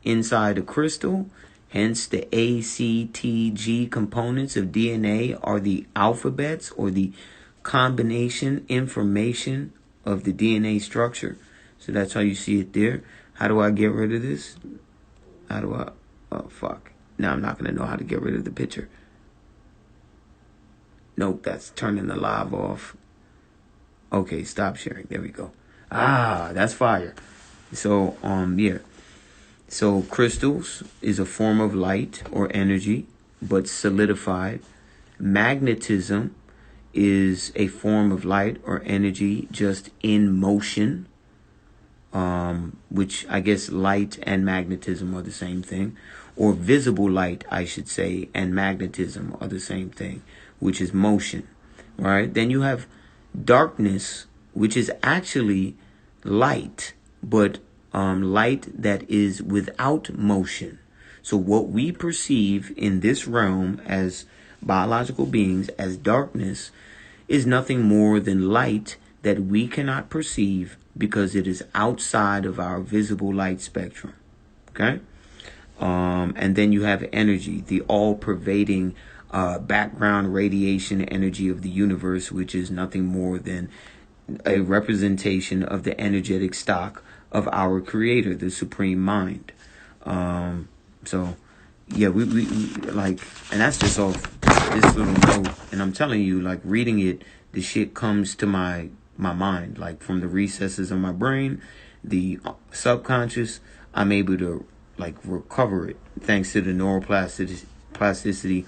inside a crystal. Hence, the ACTG components of DNA are the alphabets or the combination information of the DNA structure. So that's how you see it there. How do I get rid of this? How do I? Oh, fuck. Now I'm not going to know how to get rid of the picture. Nope, that's turning the live off. Okay, stop sharing. There we go. Ah, that's fire. So, yeah. So crystals is a form of light or energy, but solidified. Magnetism is a form of light or energy just in motion, which I guess light and magnetism are the same thing. Or visible light, I should say, and magnetism are the same thing, which is motion, right? Then you have darkness, which is actually light, but light that is without motion. So what we perceive in this realm as biological beings as darkness is nothing more than light that we cannot perceive because it is outside of our visible light spectrum. Okay? And then you have energy, the all-pervading background radiation energy of the universe, which is nothing more than a representation of the energetic stock of our creator, the supreme mind. So yeah, we like, and that's just off this little note. And I'm telling you, like, reading it, the shit comes to my mind, like from the recesses of my brain, the subconscious. I'm able to like recover it thanks to the neuroplasticity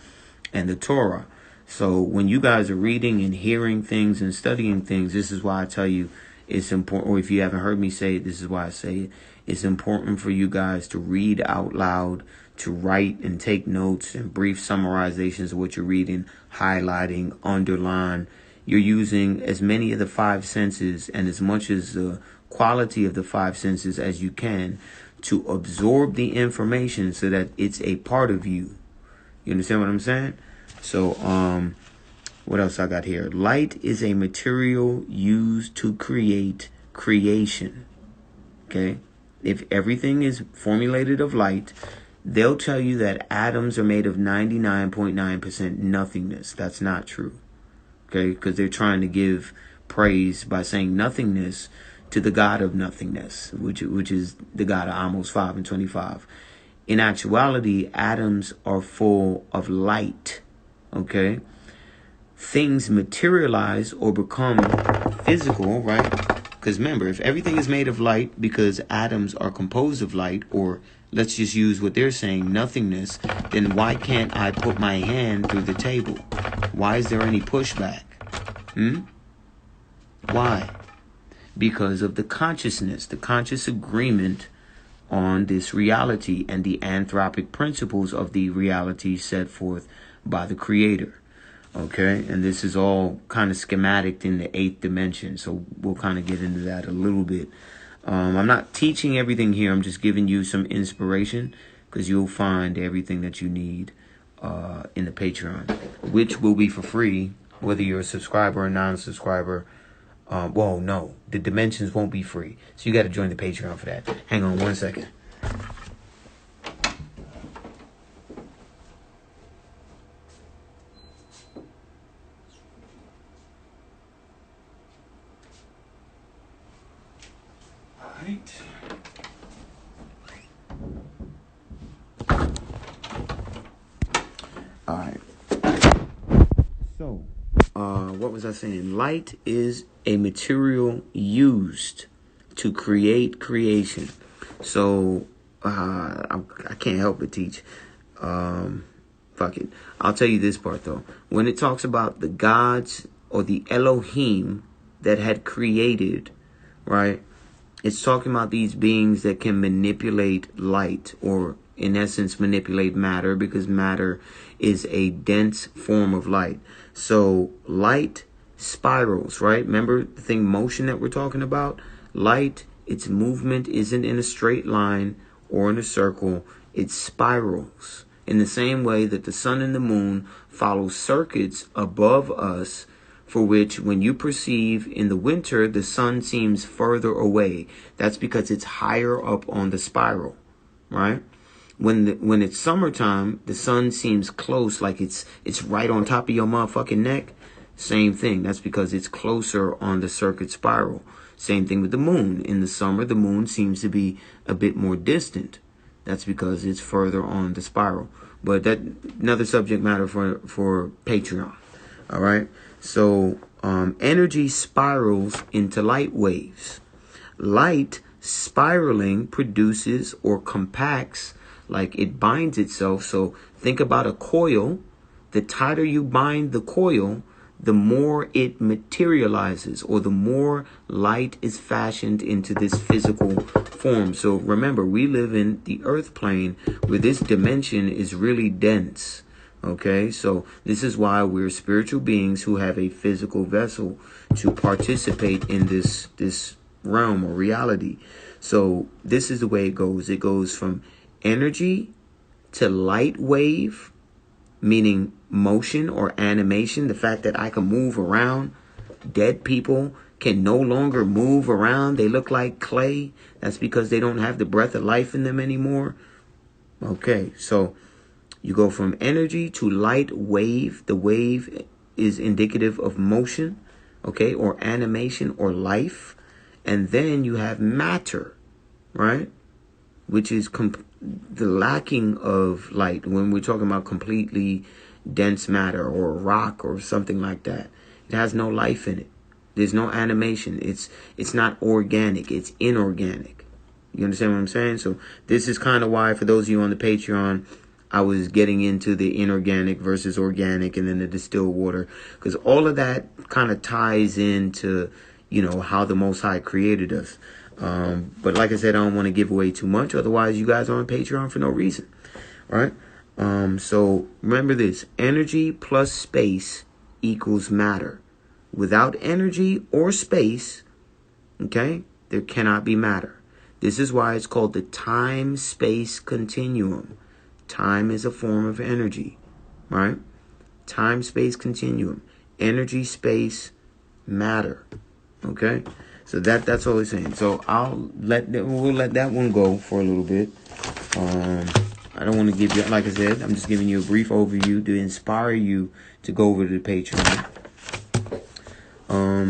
and the Torah. So when you guys are reading and hearing things and studying things, this is why I tell you it's important. Or if you haven't heard me say it, this is why I say it. It's important for you guys to read out loud, to write and take notes and brief summarizations of what you're reading, highlighting, underline. You're using as many of the five senses and as much as the quality of the five senses as you can to absorb the information so that it's a part of you. You understand what I'm saying? So, what else I got here? Light is a material used to create creation. Okay? If everything is formulated of light, they'll tell you that atoms are made of 99.9% nothingness. That's not true. Okay? Because they're trying to give praise by saying nothingness to the God of nothingness, which is the God of Amos 5 and 25. In actuality, atoms are full of light. Okay? Things materialize or become physical, right? Because remember, if everything is made of light because atoms are composed of light, or let's just use what they're saying, nothingness, then why can't I put my hand through the table? Why is there any pushback? Why? Because of the consciousness, the conscious agreement on this reality and the anthropic principles of the reality set forth by the Creator. Okay, and this is all kind of schematic in the 8th dimension, so we'll kind of get into that a little bit. I'm not teaching everything here. I'm just giving you some inspiration because you'll find everything that you need in the Patreon, which will be for free, whether you're a subscriber or non-subscriber. Well, no, the dimensions won't be free, so you got to join the Patreon for that. Hang on one second. All right. So, what was I saying? Light is a material used to create creation. So, I can't help but teach. Fuck it. I'll tell you this part though. When it talks about the gods or the Elohim that had created, right? It's talking about these beings that can manipulate light, or in essence manipulate matter, because matter is a dense form of light. So light spirals, right? Remember the thing motion that we're talking about? Light, its movement isn't in a straight line or in a circle. It spirals in the same way that the sun and the moon follow circuits above us, for which when you perceive in the winter, the sun seems further away. That's because it's higher up on the spiral. right? When it's summertime, the sun seems close, like it's right on top of your motherfucking neck. Same thing. That's because it's closer on the circuit spiral. Same thing with the moon. In the summer, the moon seems to be a bit more distant. That's because it's further on the spiral. But that another subject matter for Patreon. All right. So energy spirals into light waves. Light spiraling produces or compacts, like it binds itself. So think about a coil. The tighter you bind the coil, the more it materializes, or the more light is fashioned into this physical form. So remember, we live in the earth plane where this dimension is really dense. Okay, so this is why we're spiritual beings who have a physical vessel to participate in this realm or reality. So this is the way it goes. It goes from energy to light wave, meaning motion or animation. The fact that I can move around. Dead people can no longer move around. They look like clay. That's because they don't have the breath of life in them anymore. Okay, so you go from energy to light wave. The wave is indicative of motion, okay, or animation or life. And then you have matter, right, which is the lacking of light. When we're talking about completely dense matter or rock or something like that, it has no life in it. There's no animation. It's not organic. It's inorganic. You understand what I'm saying? So this is kind of why, for those of you on the Patreon, I was getting into the inorganic versus organic and then the distilled water, because all of that kind of ties into, you know, how the Most High created us. But like I said, I don't want to give away too much. Otherwise, you guys are on Patreon for no reason. All right. So remember this: energy plus space equals matter. Without energy or space, okay, there cannot be matter. This is why it's called the time-space continuum. Time is a form of energy, right? Time-space continuum. Energy, space, matter. Okay? So that's all it's saying. So we'll let that one go for a little bit. I don't want to give you, like I said, I'm just giving you a brief overview to inspire you to go over to the Patreon.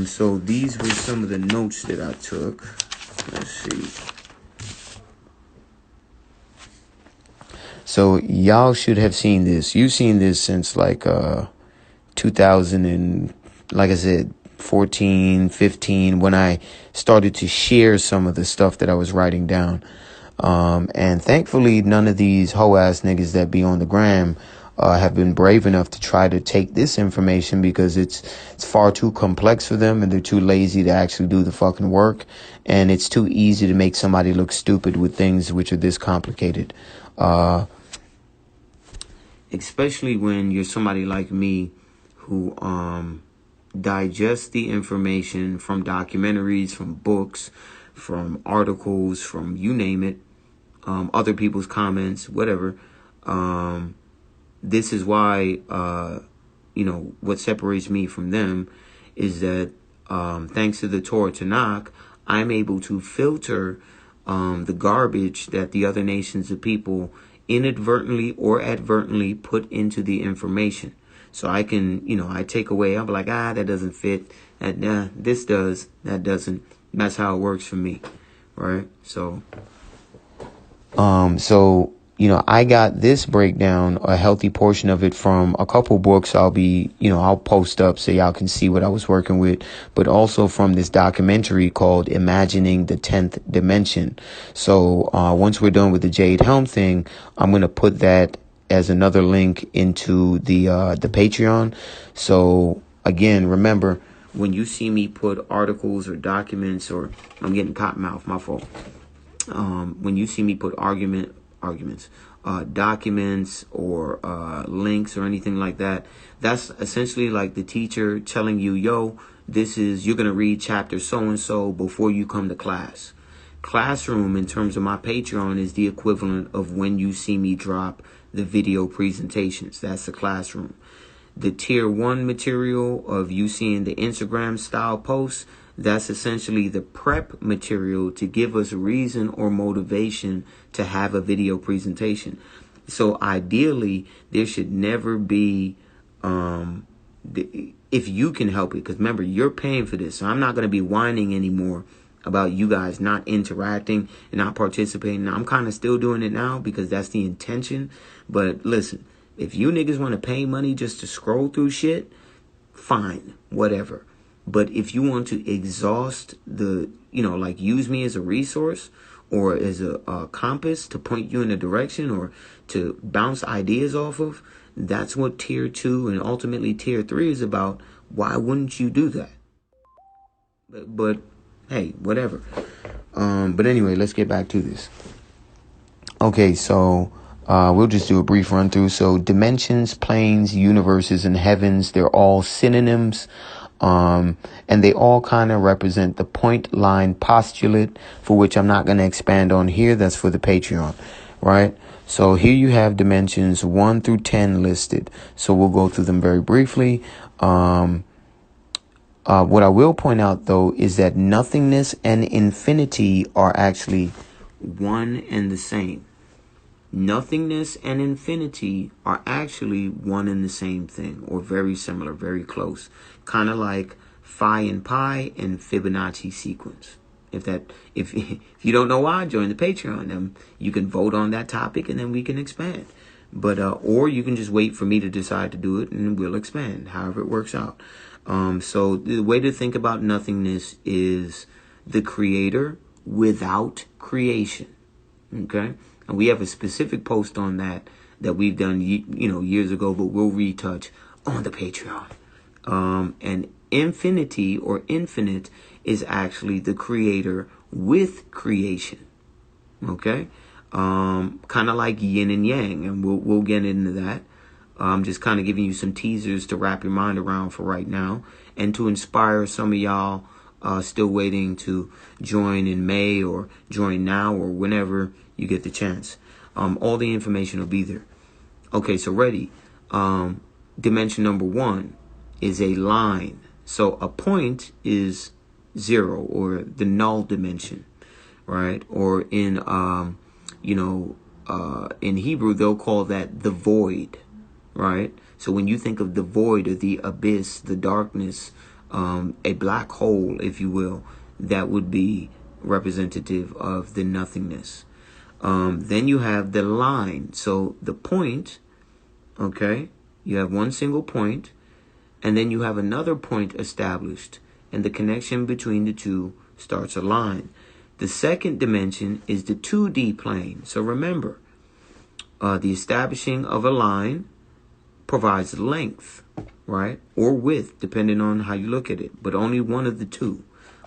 So these were some of the notes that I took. Let's see. So y'all should have seen this. You've seen this since like 2000 and, like I said, 14, 15, when I started to share some of the stuff that I was writing down. And thankfully, none of these hoe-ass niggas that be on the gram have been brave enough to try to take this information, because it's far too complex for them, and they're too lazy to actually do the fucking work. And it's too easy to make somebody look stupid with things which are this complicated. Especially when you're somebody like me who digest the information from documentaries, from books, from articles, from you name it, other people's comments, whatever. This is why, what separates me from them is that thanks to the Torah Tanakh, I'm able to filter the garbage that the other nations of people inadvertently or advertently put into the information. So I can, I take away, I'll be like, that doesn't fit. This does, that doesn't. That's how it works for me. Right? So, I got this breakdown, a healthy portion of it, from a couple books I'll post up so y'all can see what I was working with, but also from this documentary called Imagining the 10th Dimension. So once we're done with the Jade Helm thing, I'm going to put that as another link into the Patreon. So again, remember, when you see me put articles or documents, or I'm getting cotton mouth, my fault. When you see me put documents or links or anything like that, that's essentially like the teacher telling you, you're going to read chapter so-and-so before you come to class. Classroom, in terms of my Patreon, is the equivalent of when you see me drop the video presentations. That's the classroom. The tier 1 material of you seeing the Instagram style posts, That's essentially the prep material to give us reason or motivation to have a video presentation. So ideally, there should never be, if you can help it, because remember, you're paying for this. So I'm not going to be whining anymore about you guys not interacting and not participating. Now, I'm kind of still doing it now because that's the intention. But listen, if you niggas want to pay money just to scroll through shit, fine, whatever. But if you want to exhaust the, like use me as a resource or as a compass to point you in a direction or to bounce ideas off of, that's what tier 2 and ultimately tier 3 is about. Why wouldn't you do that? But hey, whatever. But anyway, let's get back to this. Okay, so we'll just do a brief run through. So dimensions, planes, universes, and heavens, they're all synonyms. And they all kind of represent the point line postulate, for which I'm not going to expand on here. That's for the Patreon, right? So here you have dimensions 1 through 10 listed. So we'll go through them very briefly. What I will point out, though, is that nothingness and infinity are actually one and the same. Nothingness and infinity are actually one and the same thing, or very similar, very close. Kind of like phi and pi and Fibonacci sequence. If you don't know why, join the Patreon. You can vote on that topic and then we can expand. But or you can just wait for me to decide to do it and we'll expand, however it works out. So the way to think about nothingness is the creator without creation. Okay? And we have a specific post on that we've done, years ago, but we'll retouch on the Patreon. And infinity or infinite is actually the creator with creation. Okay? Kind of like yin and yang, and we'll get into that. I'm just kind of giving you some teasers to wrap your mind around for right now and to inspire some of y'all still waiting to join in May or join now or whenever you get the chance. All the information will be there. Okay, so ready. Dimension number 1 is a line. So a point is 0 or the null dimension, right? Or in Hebrew, they'll call that the void, right? So when you think of the void or the abyss, the darkness, a black hole, if you will, that would be representative of the nothingness. Then you have the line. So the point, okay, you have one single point, and then you have another point established, and the connection between the two starts a line. The second dimension is the 2D plane. So remember, the establishing of a line provides length, right? Or width, depending on how you look at it, but only one of the two,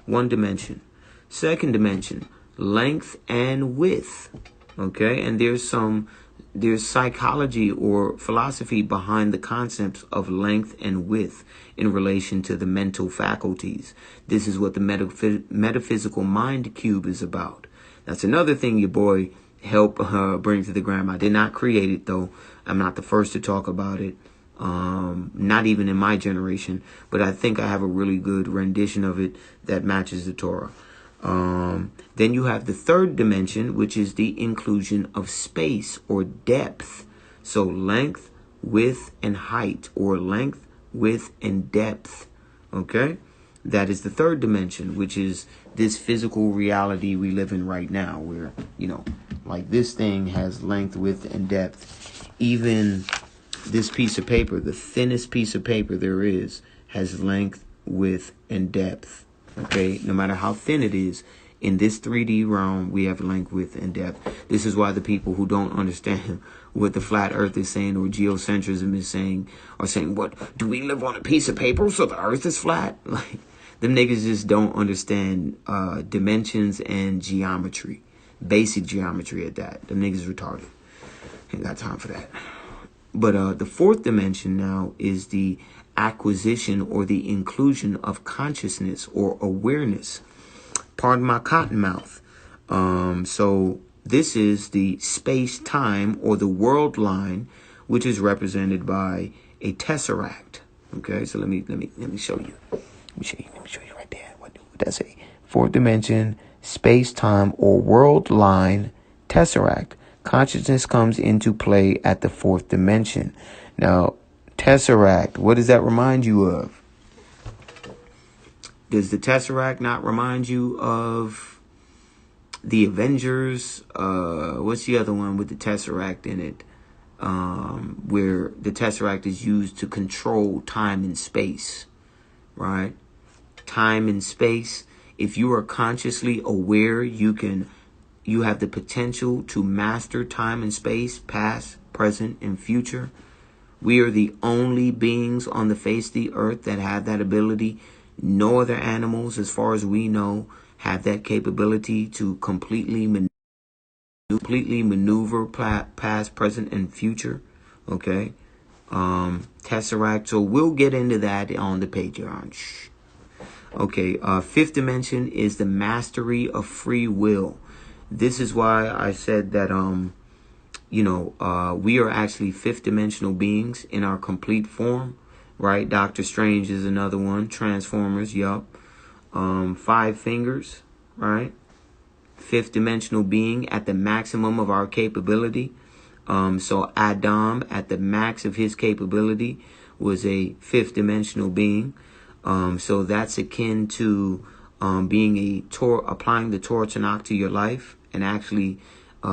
one dimension. Second dimension, length and width, okay? And there's psychology or philosophy behind the concepts of length and width in relation to the mental faculties. This is what the metaphysical mind cube is about. That's another thing your boy helped bring to the gram. I did not create it, though. I'm not the first to talk about it. Not even in my generation, but I think I have a really good rendition of it that matches the Torah. Then you have the third dimension, which is the inclusion of space or depth. So length, width, and height, or length, width, and depth. Okay? That is the third dimension, which is this physical reality we live in right now, where, like this thing has length, width, and depth. Even this piece of paper, the thinnest piece of paper there is, has length, width, and depth. Okay, no matter how thin it is, in this 3D realm, we have length, width, and depth. This is why the people who don't understand what the flat earth is saying or geocentrism is saying are saying, what, do we live on a piece of paper so the earth is flat? Like, them niggas just don't understand dimensions and geometry. Basic geometry at that. Them niggas retarded. Ain't got time for that. But the fourth dimension now is the acquisition or the inclusion of consciousness or awareness. Pardon my cotton mouth. So this is the space-time or the world line, which is represented by a tesseract. Okay, so let me show you. Let me show you right there. What That's a fourth dimension, space-time, or world-line tesseract. Consciousness comes into play at the fourth dimension. Now, tesseract, what does that remind you of? Does the tesseract not remind you of the Avengers? What's the other one with the tesseract in it? Where the tesseract is used to control time and space, right? Time and space. If you are consciously aware, you have the potential to master time and space, past, present, and future. We are the only beings on the face of the earth that have that ability. No other animals, as far as we know, have that capability to completely maneuver past, present, and future. Okay. Tesseract. So we'll get into that on the Patreon. Shh. Okay. Fifth dimension is the mastery of free will. This is why I said that, we are actually fifth dimensional beings in our complete form, right? Doctor Strange is another one. Transformers, yup. 5 fingers, right? Fifth dimensional being at the maximum of our capability. So Adam, at the max of his capability, was a fifth dimensional being. So that's akin to being applying the Torah Tanakh to your life and actually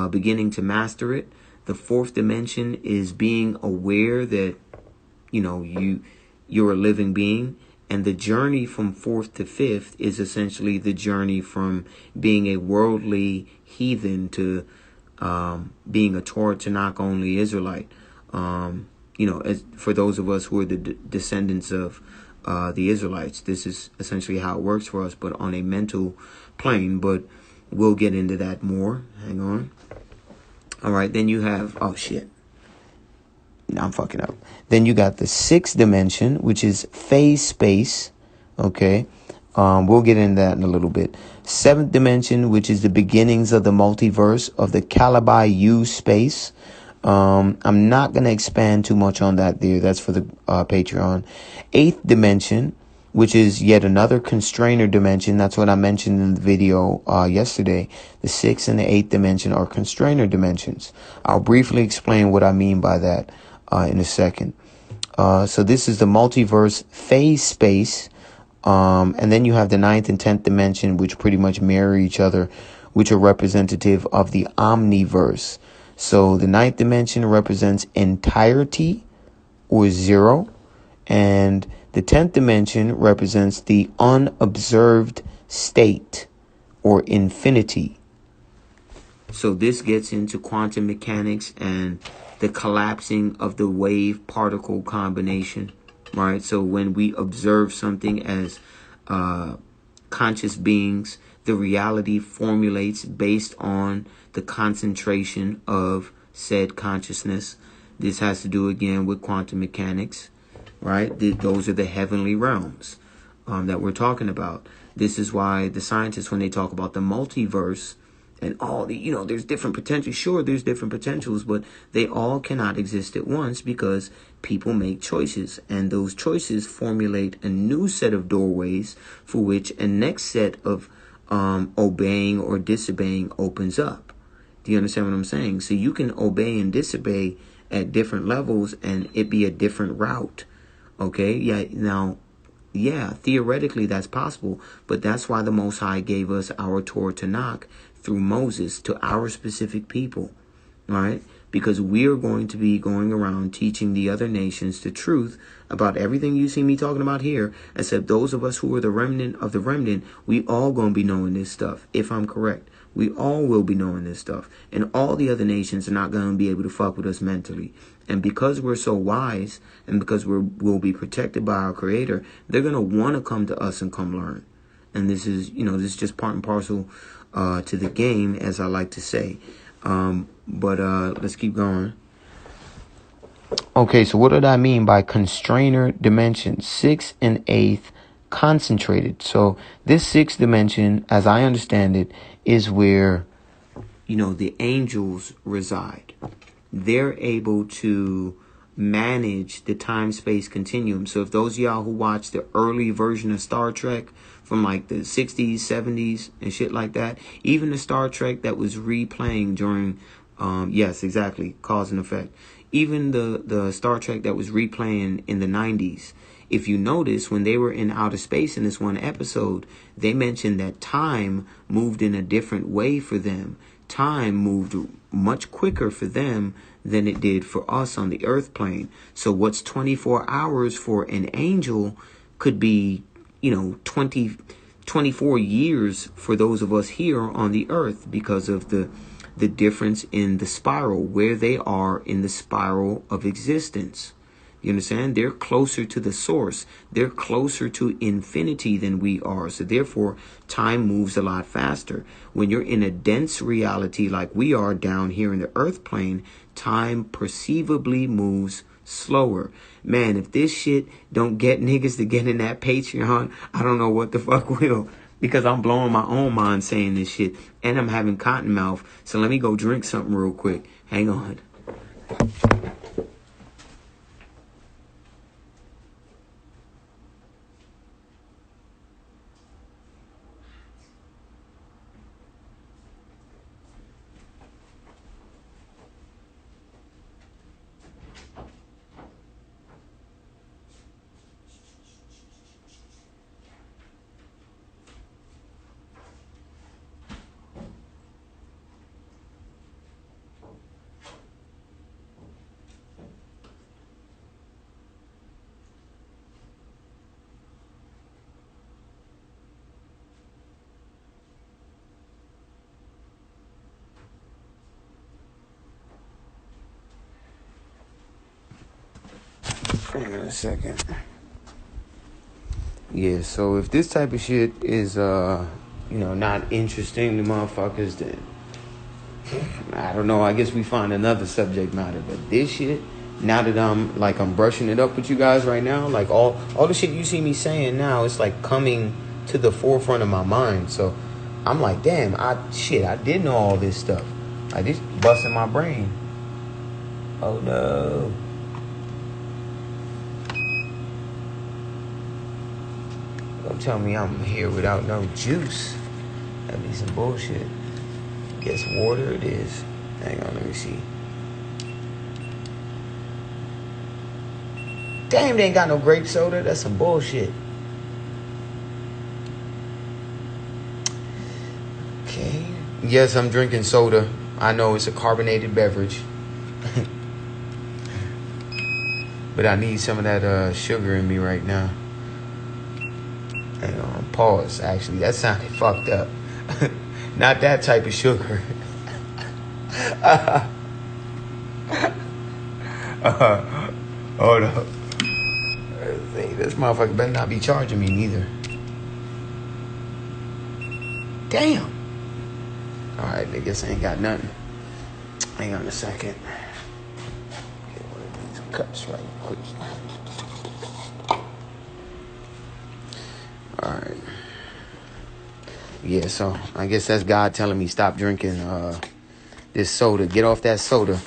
beginning to master it. The fourth dimension is being aware that, you're a living being. And the journey from fourth to fifth is essentially the journey from being a worldly heathen to being a Torah Tanakh only Israelite. As for those of us who are the descendants of the Israelites, this is essentially how it works for us, but on a mental plane. But we'll get into that more. Hang on. All right, then you have, oh shit. No, I'm fucking up. Then you got the sixth dimension, which is phase space. Okay. We'll get into that in a little bit. Seventh dimension, which is the beginnings of the multiverse of the Calabi U space. I'm not going to expand too much on that there. That's for the Patreon. Eighth dimension, which is yet another constrainer dimension. That's what I mentioned in the video yesterday. The sixth and the eighth dimension are constrainer dimensions. I'll briefly explain what I mean by that in a second. So this is the multiverse phase space. And then you have the ninth and 10th dimension, which pretty much mirror each other, which are representative of the omniverse. So the ninth dimension represents entirety or zero. And the 10th dimension represents the unobserved state or infinity. So this gets into quantum mechanics and the collapsing of the wave particle combination, right? So when we observe something as conscious beings, the reality formulates based on the concentration of said consciousness. This has to do again with quantum mechanics, right? Those are the heavenly realms that we're talking about. This is why the scientists, when they talk about the multiverse and all the, there's different potentials. Sure, there's different potentials, but they all cannot exist at once because people make choices. And those choices formulate a new set of doorways for which a next set of obeying or disobeying opens up. Do you understand what I'm saying? So you can obey and disobey at different levels and it be a different route. Okay, yeah, now, yeah, theoretically that's possible, but that's why the Most High gave us our Torah Tanakh through Moses to our specific people, right? Because we are going to be going around teaching the other nations the truth about everything you see me talking about here, except those of us who are the remnant of the remnant, we all going to be knowing this stuff, if I'm correct. We all will be knowing this stuff. And all the other nations are not going to be able to fuck with us mentally. And because we're so wise and because we'll be protected by our Creator, they're going to want to come to us and come learn. And this is, this is just part and parcel to the game, as I like to say. But let's keep going. Okay, so what did I mean by constrainer dimension? 6th and 8th concentrated. So this 6th dimension, as I understand it, is where, the angels reside. They're able to manage the time-space continuum. So if those of y'all who watched the early version of Star Trek from like the 60s, 70s and shit like that, even the Star Trek that was replaying during, yes, exactly, cause and effect. Even the Star Trek that was replaying in the 90s, if you notice, when they were in outer space in this one episode, they mentioned that time moved in a different way for them. Time moved much quicker for them than it did for us on the earth plane. So what's 24 hours for an angel could be, 24 years for those of us here on the earth, because of the difference in the spiral, where they are in the spiral of existence. You understand? They're closer to the source. They're closer to infinity than we are. So therefore, time moves a lot faster. When you're in a dense reality like we are down here in the earth plane, time perceivably moves slower. Man, if this shit don't get niggas to get in that Patreon, I don't know what the fuck will. Because I'm blowing my own mind saying this shit. And I'm having cotton mouth. So let me go drink something real quick. Hang on. Hang on a second. Yeah, so if this type of shit is, not interesting to motherfuckers, then I don't know. I guess we find another subject matter. But this shit, now that I'm brushing it up with you guys right now, like all the shit you see me saying now, it's like coming to the forefront of my mind. So I'm like, damn, I did know all this stuff. I just busting my brain. Oh no. Don't tell me I'm here without no juice. That'd be some bullshit. Guess water it is. Hang on, let me see. Damn, they ain't got no grape soda. That's some bullshit. Okay. Yes, I'm drinking soda. I know it's a carbonated beverage. But I need some of that sugar in me right now. Hang on, pause. Actually, that sounded fucked up. Not that type of sugar. Hold up. This motherfucker better not be charging me neither. Damn. Alright, I guess I ain't got nothing. Hang on a second. Get one of these cups right quick. Alright. Yeah, so I guess that's God telling me stop drinking this soda. Get off that soda.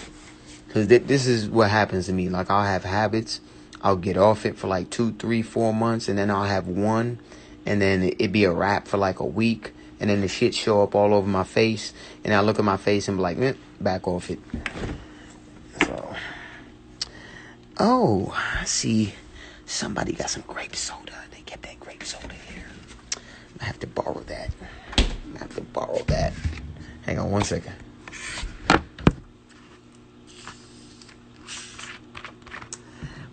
Because this is what happens to me. Like, I'll have habits. I'll get off it for like 2, 3, 4 months. And then I'll have one. And then it be a wrap for like a week. And then the shit show up all over my face. And I look at my face and be like, back off it. So. Oh, I see. Somebody got some grape soda. They kept that grape soda here. I have to borrow that. Hang on one second.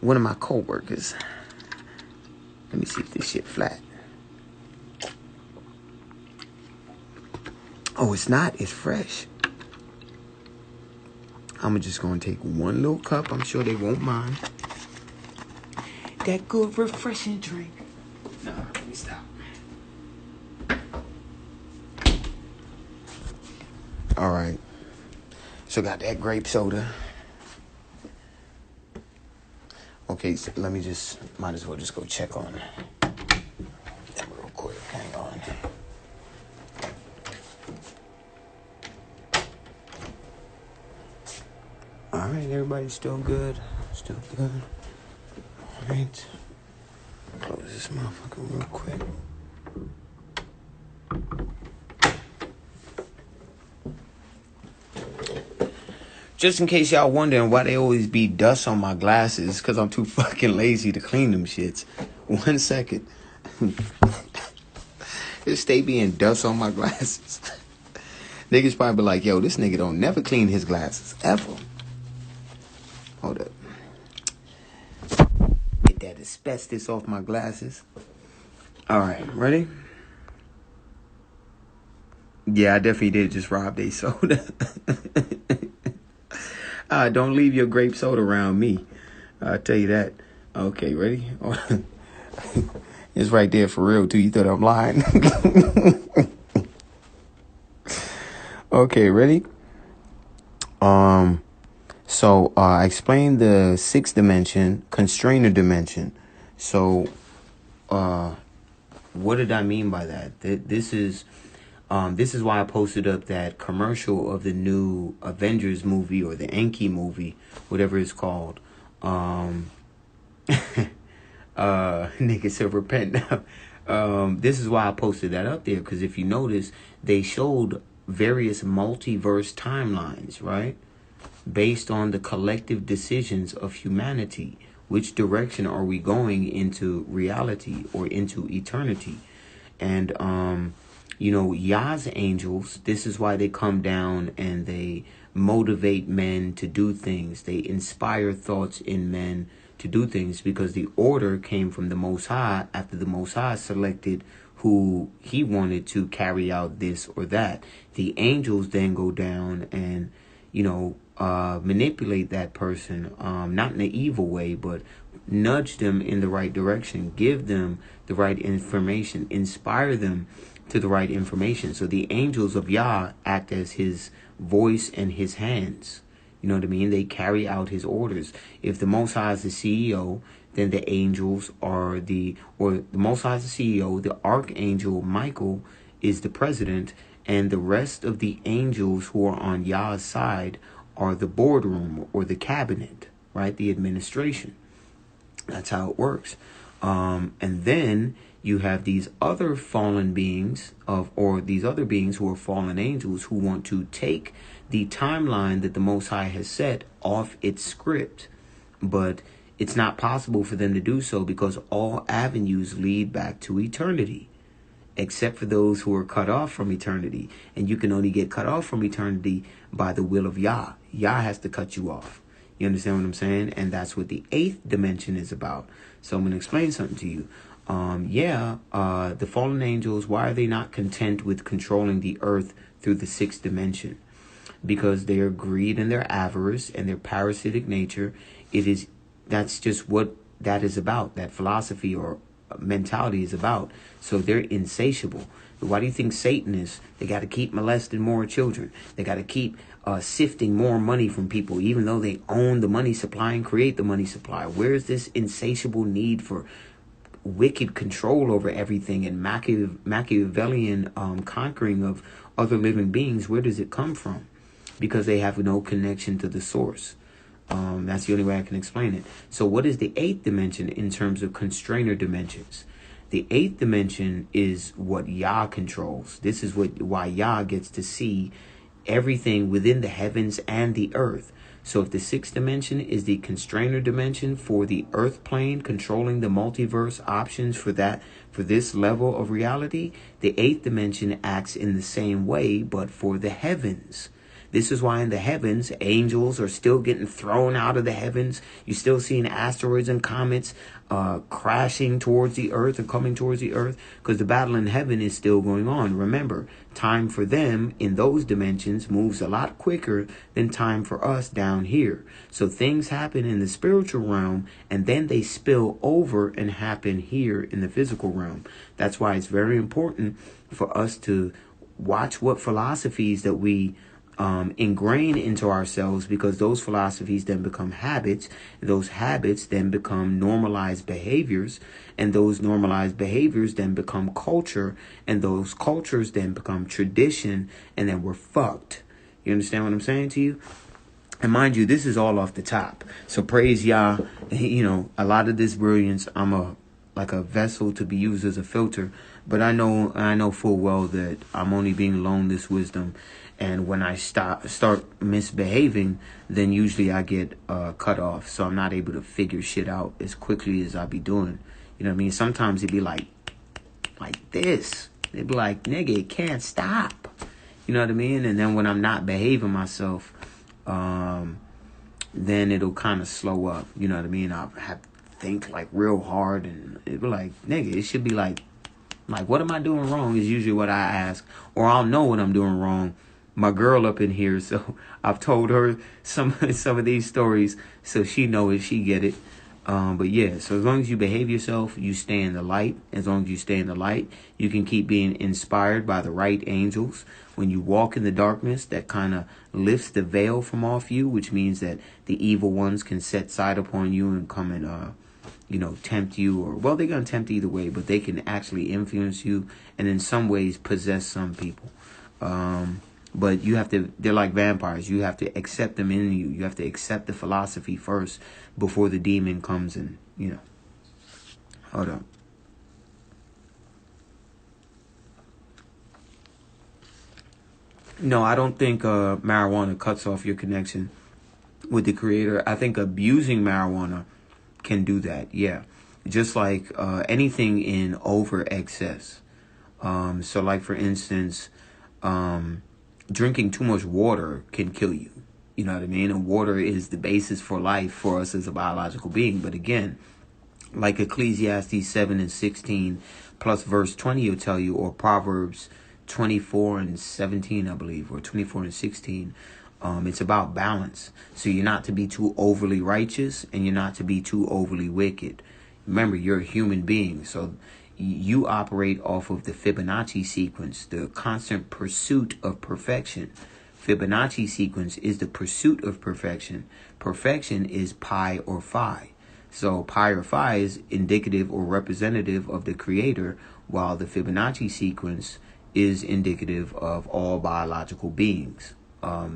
One of my co-workers. Let me see if this shit flat. Oh, it's not. It's fresh. I'm just going to take one little cup. I'm sure they won't mind. That good, refreshing drink. No, let me stop. All right. So got that grape soda. Okay, so let me might as well just go check on them real quick. Hang on. All right, everybody's still good. Still good. Alright. Close this motherfucker real quick. Just in case y'all wondering why they always be dust on my glasses, because I'm too fucking lazy to clean them shits. 1 second. Just stay being dust on my glasses. Niggas probably be like, yo, this nigga don't never clean his glasses, ever. Hold up. Get that asbestos off my glasses. Alright, ready? Yeah, I definitely did just rob they soda. Don't leave your grape soda around me. I'll tell you that. Okay, ready? It's right there for real, too. You thought I'm lying? Okay, ready? So I explained the sixth dimension, constrainer dimension. So, what did I mean by that? This is why I posted up that commercial of the new Avengers movie or the Enki movie, whatever it's called. Nigga said repent now. This is why I posted that up there, because if you notice, they showed various multiverse timelines, right? Based on the collective decisions of humanity. Which direction are we going into reality or into eternity? And, Yah's angels, this is why they come down and they motivate men to do things. They inspire thoughts in men to do things, because the order came from the Most High after the Most High selected who he wanted to carry out this or that. The angels then go down and, manipulate that person, not in an evil way, but nudge them in the right direction, give them the right information, inspire them to the right information. So the angels of Yah act as his voice and his hands. You know what I mean? They carry out his orders. If the Most High is the CEO, then the angels are the Most High is the CEO, the Archangel Michael is the president, and the rest of the angels who are on Yah's side are the boardroom or the cabinet, right? The administration. That's how it works. And then you have these other fallen beings these other beings who are fallen angels who want to take the timeline that the Most High has set off its script. But it's not possible for them to do so, because all avenues lead back to eternity, except for those who are cut off from eternity. And you can only get cut off from eternity by the will of Yah. Yah has to cut you off. You understand what I'm saying? And that's what the eighth dimension is about. So I'm going to explain something to you. The fallen angels, why are they not content with controlling the earth through the sixth dimension? Because their greed and their avarice and their parasitic nature, that's just what that is about. That philosophy or mentality is about. So they're insatiable. Why do you think Satanists, they got to keep molesting more children? They got to keep sifting more money from people, even though they own the money supply and create the money supply. Where's this insatiable need for wicked control over everything and Machiavellian conquering of other living beings? Where does it come from? Because they have no connection to the source. That's the only way I can explain it. So what is the eighth dimension in terms of constrainer dimensions? The eighth dimension is what Yah controls. This is why Yah gets to see everything within the heavens and the earth. So if the sixth dimension is the constrainer dimension for the earth plane, controlling the multiverse options for this level of reality, the eighth dimension acts in the same way, but for the heavens. This is why in the heavens, angels are still getting thrown out of the heavens. You're still seeing asteroids and comets crashing towards the earth or coming towards the earth, because the battle in heaven is still going on. Remember, time for them in those dimensions moves a lot quicker than time for us down here. So things happen in the spiritual realm and then they spill over and happen here in the physical realm. That's why it's very important for us to watch what philosophies that we ingrain into ourselves, because those philosophies then become habits. Those habits then become normalized behaviors, and those normalized behaviors then become culture, and those cultures then become tradition, and then we're fucked. You understand what I'm saying to you? And mind you, this is all off the top. So praise Yah. You know, a lot of this brilliance, I'm like a vessel to be used as a filter. But I know full well that I'm only being loaned this wisdom. And when I start misbehaving, then usually I get cut off. So I'm not able to figure shit out as quickly as I be doing. You know what I mean? Sometimes it'd be like this. It'd be like, nigga, it can't stop. You know what I mean? And then when I'm not behaving myself, then it'll kind of slow up. You know what I mean? I'll have to think like real hard, and it'll be like, nigga, it should be like, what am I doing wrong is usually what I ask. Or I'll know what I'm doing wrong. My girl up in here, so I've told her some of these stories, so she know it, she get it. But yeah, so as long as you behave yourself, you stay in the light. As long as you stay in the light, you can keep being inspired by the right angels. When you walk in the darkness, that kind of lifts the veil from off you, which means that the evil ones can set side upon you and come and, tempt you. Or, well, they're going to tempt either way, but they can actually influence you and in some ways possess some people. But you have to, they're like vampires. You have to accept them in you. You have to accept the philosophy first before the demon comes and, hold up. No, I don't think marijuana cuts off your connection with the creator. I think abusing marijuana can do that. Yeah. Just like anything in over excess. So like, for instance, drinking too much water can kill you. You know what I mean? And water is the basis for life for us as a biological being. But again, like Ecclesiastes 7:16 plus verse 20 will tell you, or Proverbs 24:17, I believe, or 24:16. It's about balance. So you're not to be too overly righteous and you're not to be too overly wicked. Remember, you're a human being. So you operate off of the Fibonacci sequence, the constant pursuit of perfection. Fibonacci sequence is the pursuit of perfection. Perfection is pi or phi. So pi or phi is indicative or representative of the creator, while the Fibonacci sequence is indicative of all biological beings,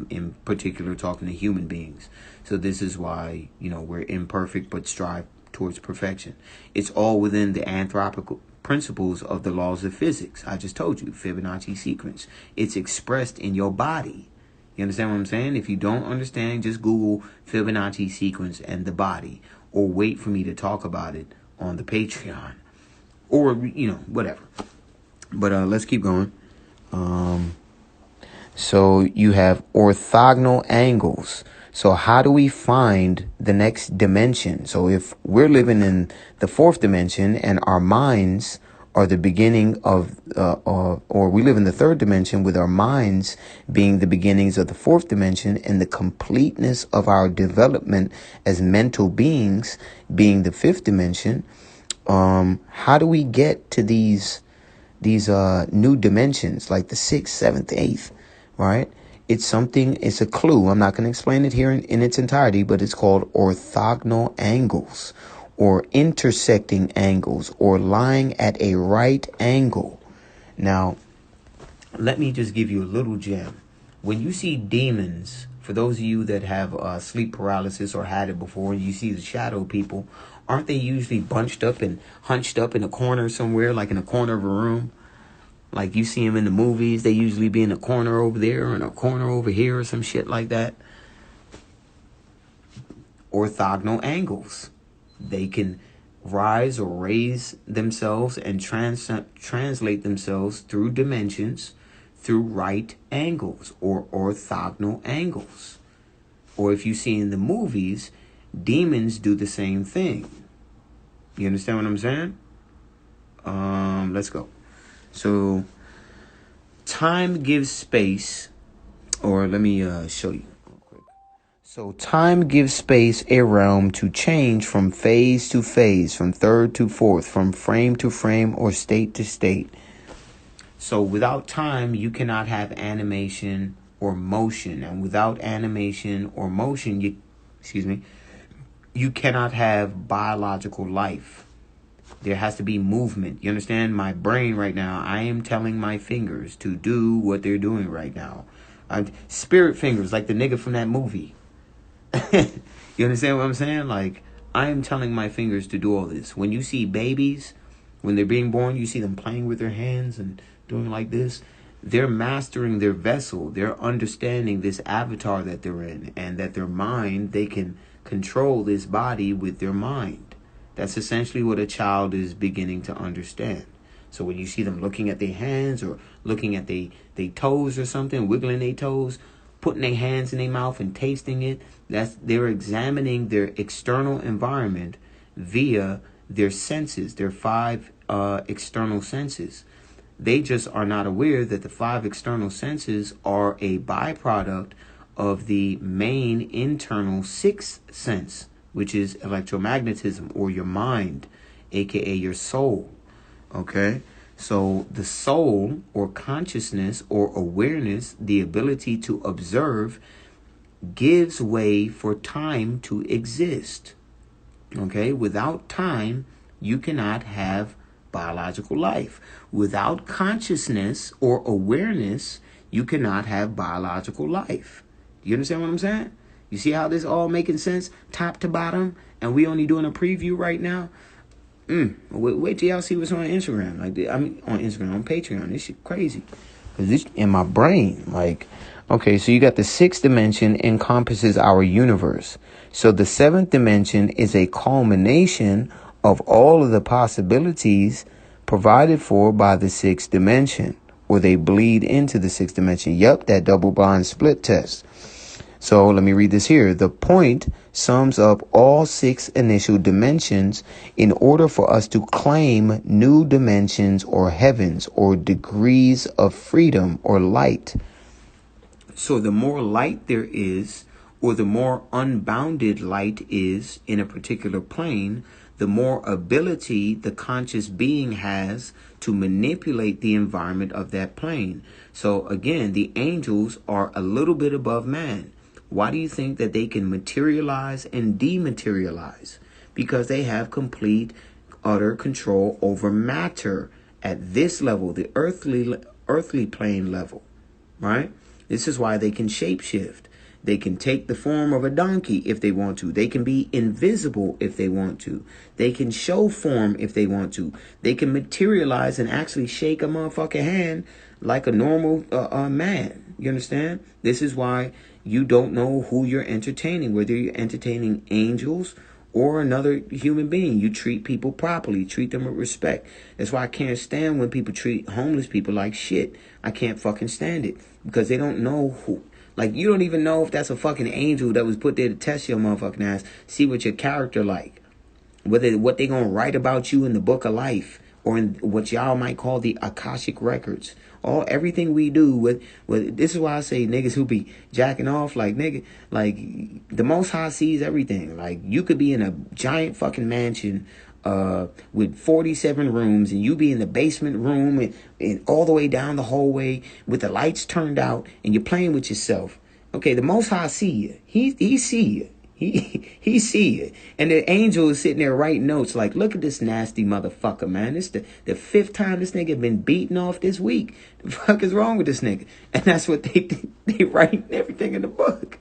in particular talking to human beings. So this is why, we're imperfect but strive towards perfection. It's all within the anthropic principles of the laws of physics. I just told you, Fibonacci sequence. It's expressed in your body. You understand what I'm saying? If you don't understand, just Google Fibonacci sequence and the body, or wait for me to talk about it on the Patreon, or, whatever. But let's keep going. So you have orthogonal angles. So how do we find the next dimension? So if we're living in the fourth dimension and our minds are the beginning of, or we live in the third dimension with our minds being the beginnings of the fourth dimension, and the completeness of our development as mental beings being the fifth dimension, how do we get to these new dimensions like the sixth, seventh, eighth, right? It's a clue. I'm not going to explain it here in its entirety, but it's called orthogonal angles, or intersecting angles, or lying at a right angle. Now, let me just give you a little gem. When you see demons, for those of you that have sleep paralysis or had it before, and you see the shadow people, aren't they usually bunched up and hunched up in a corner somewhere, like in a corner of a room? Like you see them in the movies, they usually be in a corner over there or in a corner over here or some shit like that. Orthogonal angles. They can rise or raise themselves and translate themselves through dimensions through right angles or orthogonal angles. Or if you see in the movies, demons do the same thing. You understand what I'm saying? Let's go. So time gives space, or let me show you real quick. So time gives space a realm to change from phase to phase, from third to fourth, from frame to frame, or state to state. So without time, you cannot have animation or motion. And without animation or motion, you cannot have biological life. There has to be movement. You understand? My brain right now, I am telling my fingers to do what they're doing right now. Spirit fingers, like the nigga from that movie. You understand what I'm saying? Like, I am telling my fingers to do all this. When you see babies, when they're being born, you see them playing with their hands and doing like this. They're mastering their vessel. They're understanding this avatar that they're in, and that their mind, they can control this body with their mind. That's essentially what a child is beginning to understand. So when you see them looking at their hands or looking at their toes or something, wiggling their toes, putting their hands in their mouth and tasting it, they're examining their external environment via their senses, their five external senses. They just are not aware that the five external senses are a byproduct of the main internal sixth sense, which is electromagnetism, or your mind, aka your soul. Okay? So the soul, or consciousness, or awareness, the ability to observe, gives way for time to exist. Okay? Without time, you cannot have biological life. Without consciousness or awareness, you cannot have biological life. You understand what I'm saying? You see how this all making sense, top to bottom, and we only doing a preview right now? Wait till y'all see what's on Instagram. On Instagram, on Patreon. This shit crazy. Because this in my brain. Okay, so you got the sixth dimension encompasses our universe. So the seventh dimension is a culmination of all of the possibilities provided for by the sixth dimension, or they bleed into the sixth dimension. Yep, that double blind split test. So let me read this here. The point sums up all six initial dimensions in order for us to claim new dimensions or heavens or degrees of freedom or light. So the more light there is, or the more unbounded light is in a particular plane, the more ability the conscious being has to manipulate the environment of that plane. So again, the angels are a little bit above man. Why do you think that they can materialize and dematerialize? Because they have complete, utter control over matter at this level, the earthly plane level, right? This is why they can shapeshift. They can take the form of a donkey if they want to. They can be invisible if they want to. They can show form if they want to. They can materialize and actually shake a motherfucking hand like a normal man. You understand? This is why you don't know who you're entertaining, whether you're entertaining angels or another human being. You treat people properly, treat them with respect. That's why I can't stand when people treat homeless people like shit. I can't fucking stand it, because they don't know who. Like, you don't even know if that's a fucking angel that was put there to test your motherfucking ass, see what your character like, whether what they gonna write about you in the book of life, or in what y'all might call the Akashic records. Everything we do with this is why I say niggas who be jacking off, like, nigga, like, the Most High sees everything. Like, you could be in a giant fucking mansion with 47 rooms, and you be in the basement room and all the way down the hallway with the lights turned out, and you're playing with yourself. Okay, the Most High see you. He see you. He see it. And the angel is sitting there writing notes like, look at this nasty motherfucker, man. It's the fifth time this nigga been beaten off this week. The fuck is wrong with this nigga? And that's what they writing everything in the book.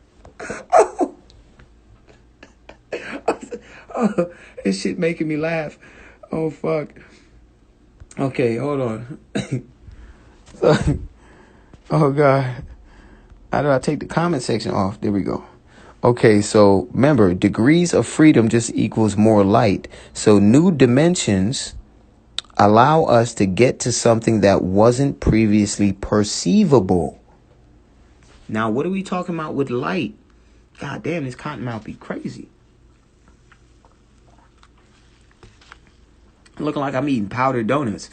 Oh, this shit making me laugh. Oh, fuck. Okay, hold on. Oh, God. How do I take the comment section off? There we go. Okay, so remember, degrees of freedom just equals more light. So new dimensions allow us to get to something that wasn't previously perceivable. Now, what are we talking about with light? God damn, this cottonmouth be crazy. Looking like I'm eating powdered donuts.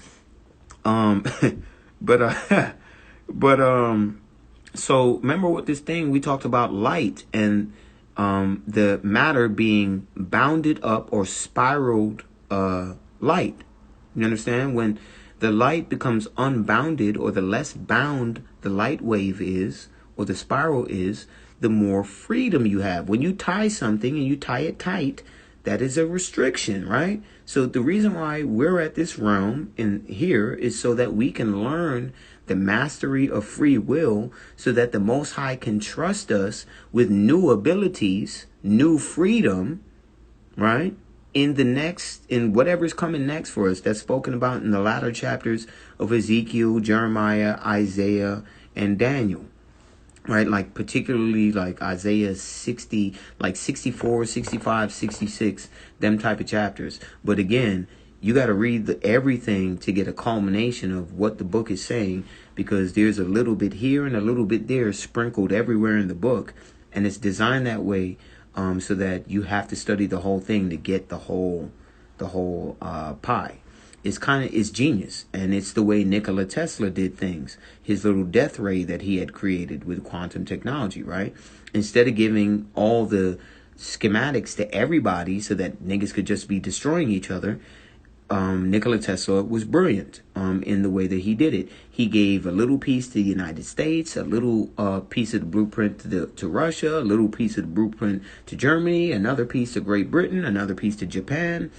So remember what this thing, we talked about light and the matter being bounded up or spiraled light. You understand? When the light becomes unbounded, or the less bound the light wave is, or the spiral is, the more freedom you have. When you tie something and you tie it tight, that is a restriction, right? So the reason why we're at this realm in here is so that we can learn the mastery of free will, so that the Most High can trust us with new abilities, new freedom, right? In whatever's coming next for us, that's spoken about in the latter chapters of Ezekiel, Jeremiah, Isaiah, and Daniel. Right, like particularly like Isaiah 60, like 64, 65, 66, them type of chapters. But again, you got to read everything to get a culmination of what the book is saying, because there's a little bit here and a little bit there sprinkled everywhere in the book, and it's designed that way so that you have to study the whole thing to get the whole pie. It's genius, and it's the way Nikola Tesla did things. His little death ray that he had created with quantum technology, right? Instead of giving all the schematics to everybody so that niggas could just be destroying each other, Nikola Tesla was brilliant in the way that he did it. He gave a little piece to the United States, a little piece of the blueprint to Russia, a little piece of the blueprint to Germany, another piece to Great Britain, another piece to Japan.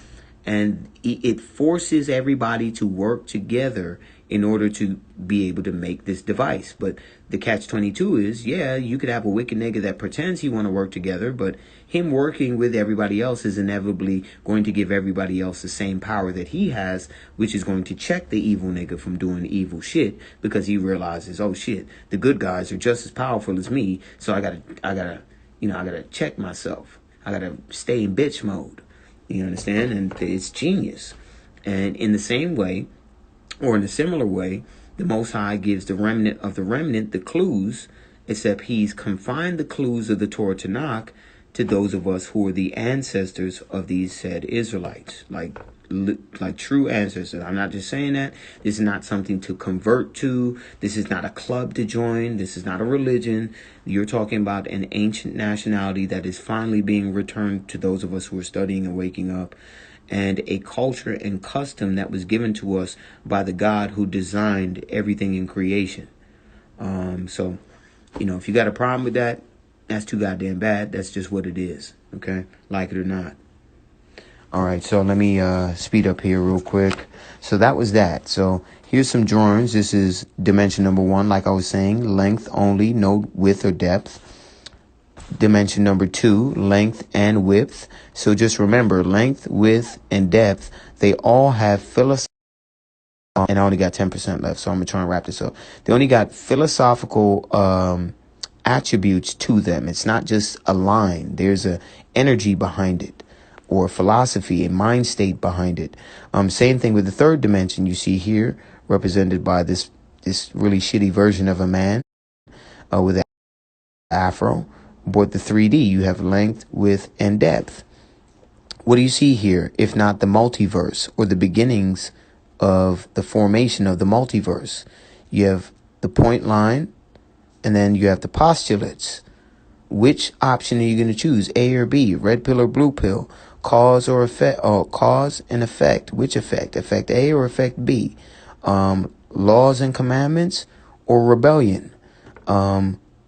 And it forces everybody to work together in order to be able to make this device. But the catch-22 is, yeah, you could have a wicked nigga that pretends he want to work together, but him working with everybody else is inevitably going to give everybody else the same power that he has, which is going to check the evil nigga from doing evil shit, because he realizes, oh shit, the good guys are just as powerful as me, so I gotta check myself. I gotta stay in bitch mode. You understand? And it's genius. And in the same way, or in a similar way, the Most High gives the remnant of the remnant the clues, except he's confined the clues of the Torah Tanakh to those of us who are the ancestors of these said Israelites, like true ancestors. I'm not just saying that. This is not something to convert to. This is not a club to join. This is not a religion. You're talking about an ancient nationality that is finally being returned to those of us who are studying and waking up, and a culture and custom that was given to us by the God who designed everything in creation. So, if you got a problem with that, that's too goddamn bad. That's just what it is. Okay? Like it or not. All right, so let me speed up here real quick. So that was that. So here's some drawings. This is dimension number 1, like I was saying, length only, no width or depth. Dimension number 2, length and width. So just remember, length, width, and depth, they all have philosophical, and I only got 10% left, so I'm going to try and wrap this up. They only got philosophical attributes to them. It's not just a line. There's a energy behind it, or philosophy, a mind state behind it. Same thing with the third dimension you see here, represented by this really shitty version of a man with an afro. But the 3D, you have length, width, and depth. What do you see here, if not the multiverse, or the beginnings of the formation of the multiverse? You have the point line, and then you have the postulates. Which option are you going to choose, A or B, red pill or blue pill? Cause or effect, or cause and effect. Which effect? Effect A or effect B? Laws and commandments or rebellion?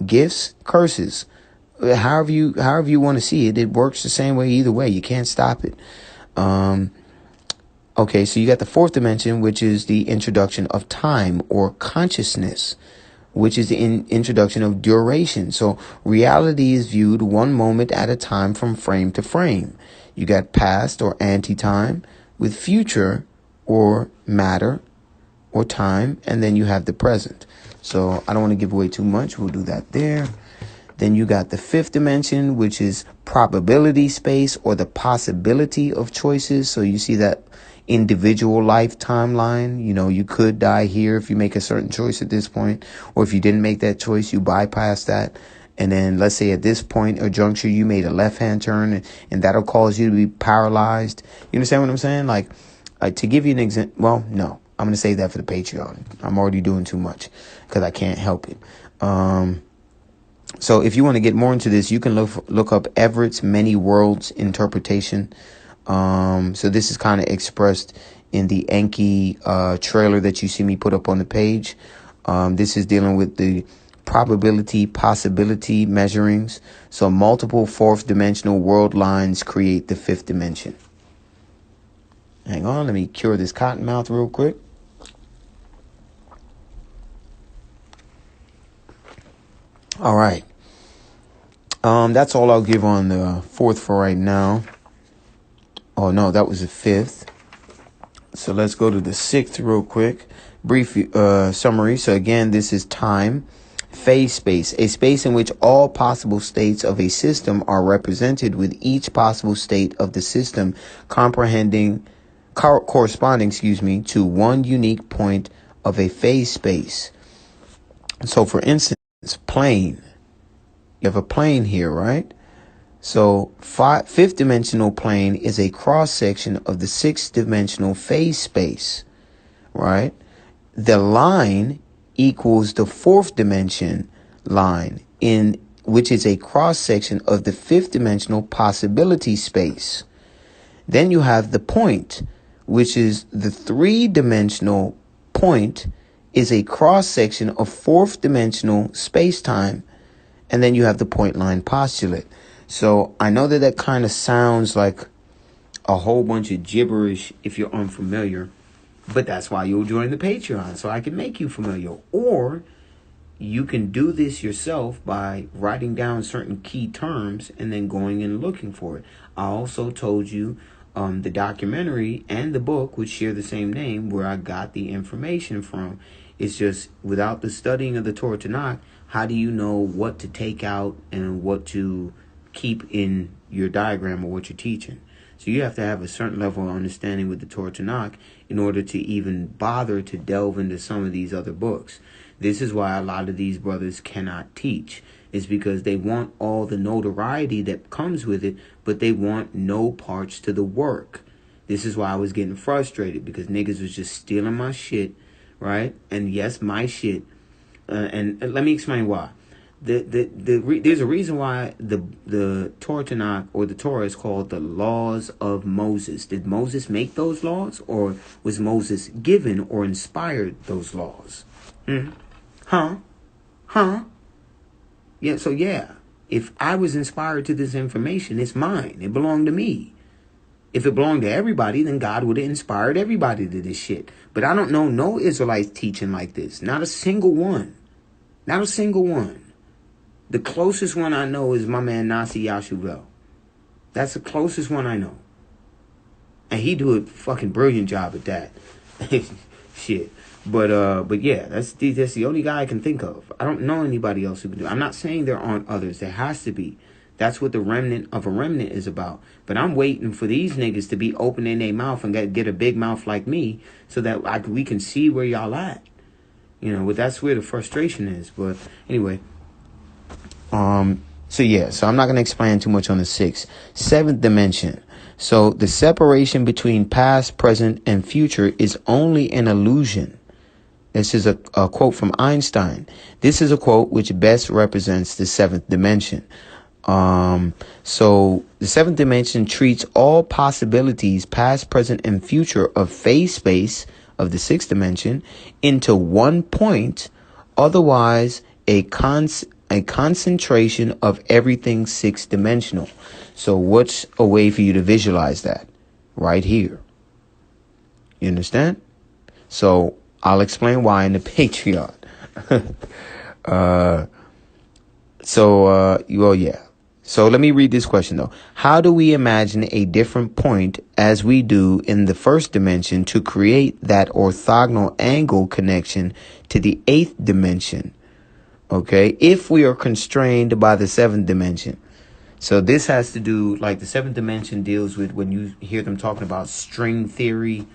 Gifts, curses. However you want to see it, it works the same way either way. You can't stop it. Okay, so you got the fourth dimension, which is the introduction of time or consciousness, which is the introduction of duration. So reality is viewed one moment at a time from frame to frame. You got past or anti-time with future or matter or time, and then you have the present. So I don't want to give away too much. We'll do that there. Then you got the fifth dimension, which is probability space or the possibility of choices. So you see that individual life timeline. You could die here if you make a certain choice at this point, or if you didn't make that choice, you bypass that. And then let's say at this point or juncture, you made a left-hand turn and that'll cause you to be paralyzed. You understand what I'm saying? Like to give you an example, well, no, I'm going to save that for the Patreon. I'm already doing too much because I can't help it. So if you want to get more into this, you can look up Everett's Many Worlds interpretation. So this is kind of expressed in the Enki trailer that you see me put up on the page. This is dealing with the probability, possibility measurings. So multiple fourth dimensional world lines create the fifth dimension. Hang on, let me cure this cotton mouth real quick. All right. That's all I'll give on the fourth for right now. Oh, no, that was the fifth. So let's go to the sixth real quick. Brief summary. So again, this is time. Phase space, a space in which all possible states of a system are represented, with each possible state of the system corresponding to one unique point of a phase space. So for instance, plane. You have a plane here, right? So fifth dimensional plane is a cross section of the sixth dimensional phase space, right? The line equals the fourth dimension line, in which is a cross section of the fifth dimensional possibility space. Then you have the point, which is the three-dimensional point, is a cross section of fourth dimensional space-time. And then you have the point line postulate. So I know that kind of sounds like a whole bunch of gibberish if you're unfamiliar, but that's why you'll join the Patreon, so I can make you familiar. Or you can do this yourself by writing down certain key terms and then going and looking for it. I also told you the documentary and the book, which share the same name, where I got the information from. It's just, without the studying of the Torah Tanakh, how do you know what to take out and what to keep in your diagram or what you're teaching? So you have to have a certain level of understanding with the Torah Tanakh in order to even bother to delve into some of these other books. This is why a lot of these brothers cannot teach. It's because they want all the notoriety that comes with it, but they want no parts to the work. This is why I was getting frustrated, because niggas was just stealing my shit, right? And yes, my shit. And let me explain why. There's a reason why the Torah Tanakh, or the Torah, is called the laws of Moses. Did Moses make those laws, or was Moses given or inspired those laws? Huh? Yeah, so yeah, if I was inspired to this information, it's mine. It belonged to me. If it belonged to everybody, then God would have inspired everybody to this shit. But I don't know no Israelites teaching like this. Not a single one. Not a single one. The closest one I know is my man Nasi Yashuvel. That's the closest one I know. And he do a fucking brilliant job at that. Shit. But yeah, that's the only guy I can think of. I don't know anybody else who can do it. I'm not saying there aren't others. There has to be. That's what the remnant of a remnant is about. But I'm waiting for these niggas to be opening their mouth and get a big mouth like me, so that we can see where y'all at. You know, but that's where the frustration is. But anyway. So I'm not going to explain too much on the sixth. Seventh dimension. So the separation between past, present, and future is only an illusion. This is a quote from Einstein. This is a quote which best represents the seventh dimension. So the seventh dimension treats all possibilities, past, present, and future of phase space of the sixth dimension into one point, otherwise a concentration of everything sixth dimensional. So what's a way for you to visualize that? Right here. You understand? So I'll explain why in the Patreon. So let me read this question though. How do we imagine a different point as we do in the first dimension to create that orthogonal angle connection to the eighth dimension? Okay, if we are constrained by the seventh dimension. So this has to do, like, the seventh dimension deals with, when you hear them talking about string theory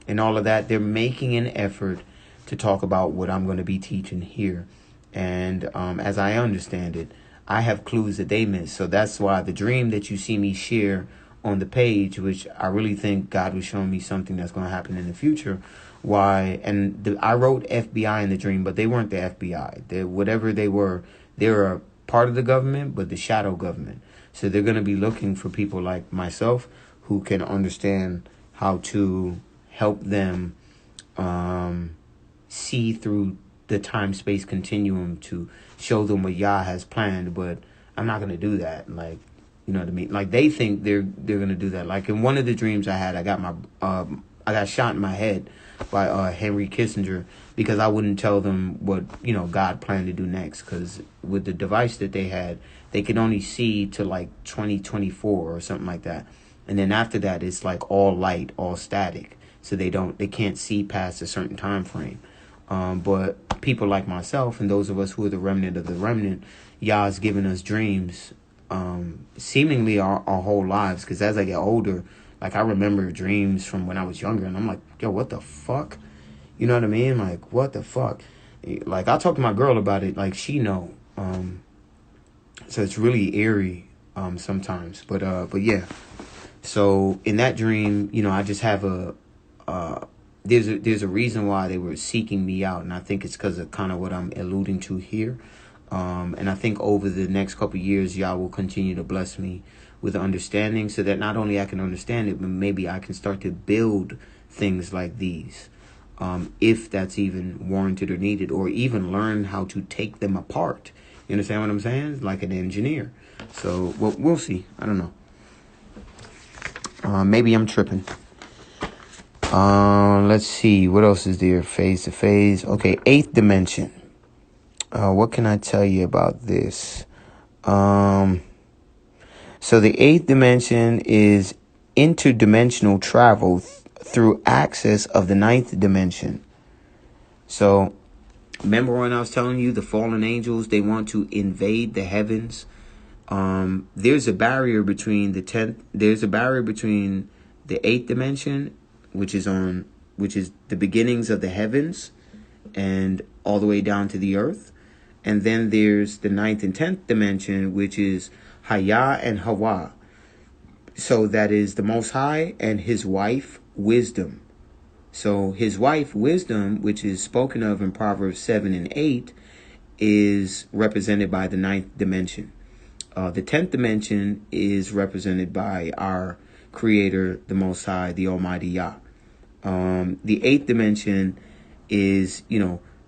and all of that, they're making an effort to talk about what I'm going to be teaching here. And as I understand it, I have clues that they miss. So that's why the dream that you see me share on the page, which I really think God was showing me something that's going to happen in the future. Why? And I wrote FBI in the dream, but they weren't the FBI. Whatever they were a part of the government, but the shadow government. So they're going to be looking for people like myself who can understand how to help them see through the time-space continuum to show them what Yah has planned. But I'm not going to do that. Like, you know what I mean? Like, they think they're going to do that. Like, in one of the dreams I had, I got I got shot in my head by Henry Kissinger because I wouldn't tell them what, God planned to do next. Because with the device that they had, they could only see to like 2024 or something like that. And then after that, it's like all light, all static. So they can't see past a certain time frame. But people like myself and those of us who are the remnant of the remnant, Yah's given us dreams, seemingly our whole lives. Because as I get older, like I remember dreams from when I was younger, and I'm like, yo, what the fuck? You know what I mean? Like, what the fuck? Like, I'll talk to my girl about it. Like, she know. So it's really eerie sometimes. But yeah. So in that dream, I just have there's a reason why they were seeking me out, and I think it's because of kind of what I'm alluding to here. And I think over the next couple of years, Yah will continue to bless me with understanding so that not only I can understand it, but maybe I can start to build things like these, if that's even warranted or needed, or even learn how to take them apart. You understand what I'm saying? Like an engineer. So we'll see. I don't know. Maybe I'm tripping. Let's see. What else is there? Phase to phase. Okay, 8th dimension. What can I tell you about this? So the 8th dimension is interdimensional travel through access of the 9th dimension. So remember when I was telling you the fallen angels, they want to invade the heavens? There's a barrier between the 8th dimension, which is the beginnings of the heavens and all the way down to the earth. And then there's the 9th and 10th dimension, which is Haya and Hawa. So that is the Most High and his wife, Wisdom. So his wife, Wisdom, which is spoken of in Proverbs 7 and 8, is represented by the 9th dimension. The 10th dimension is represented by our Creator, the Most High, the Almighty Yah. The 8th dimension is,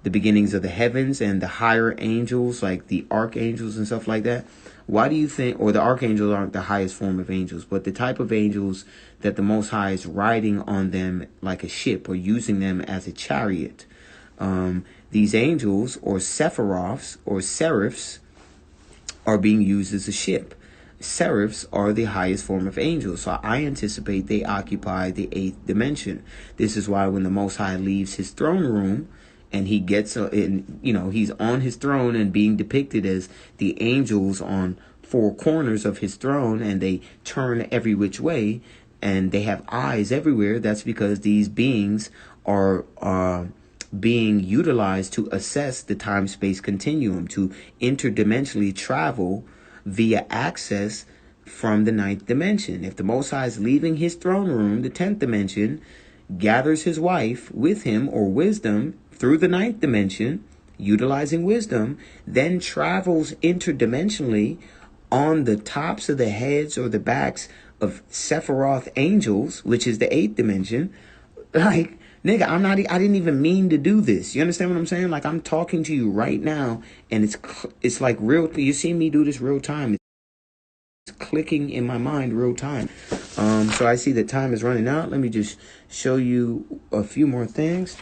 the beginnings of the heavens and the higher angels, like the archangels and stuff like that. Why do you think, or the archangels aren't the highest form of angels, but the type of angels that the Most High is riding on them like a ship or using them as a chariot? These angels, or sephiroths, or seraphs, are being used as a ship. Seraphs are the highest form of angels, so I anticipate they occupy the 8th dimension. This is why when the Most High leaves his throne room, and he gets, he's on his throne and being depicted as the angels on 4 corners of his throne, and they turn every which way, and they have eyes everywhere. That's because these beings are being utilized to assess the time-space continuum, to interdimensionally travel via access from the 9th dimension. If the Most High is leaving his throne room, the 10th dimension gathers his wife with him, or Wisdom, through the 9th dimension, utilizing Wisdom, then travels interdimensionally on the tops of the heads or the backs of Sephiroth angels, which is the 8th dimension. Like, nigga, I didn't even mean to do this. You understand what I'm saying? Like, I'm talking to you right now, and it's like real. You see me do this real time. It's clicking in my mind real time. So I see that time is running out. Let me just show you a few more things.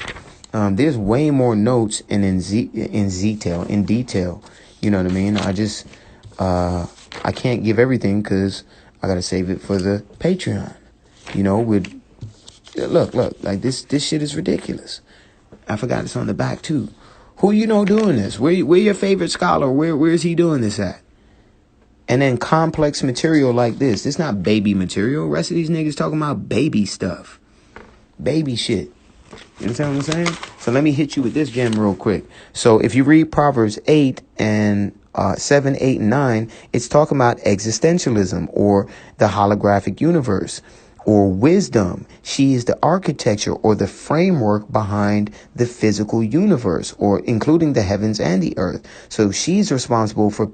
There's way more notes and in detail. You know what I mean? I can't give everything because I gotta save it for the Patreon. Look, like this shit is ridiculous. I forgot it's on the back too. Who doing this? Where your favorite scholar? Where is he doing this at? And then complex material like this. It's not baby material. The rest of these niggas talking about baby stuff. Baby shit. You understand what I'm saying? So let me hit you with this gem real quick. So if you read Proverbs 8 and 7, 8, and 9, it's talking about existentialism, or the holographic universe, or wisdom. She is the architecture or the framework behind the physical universe, or including the heavens and the earth. So she's responsible for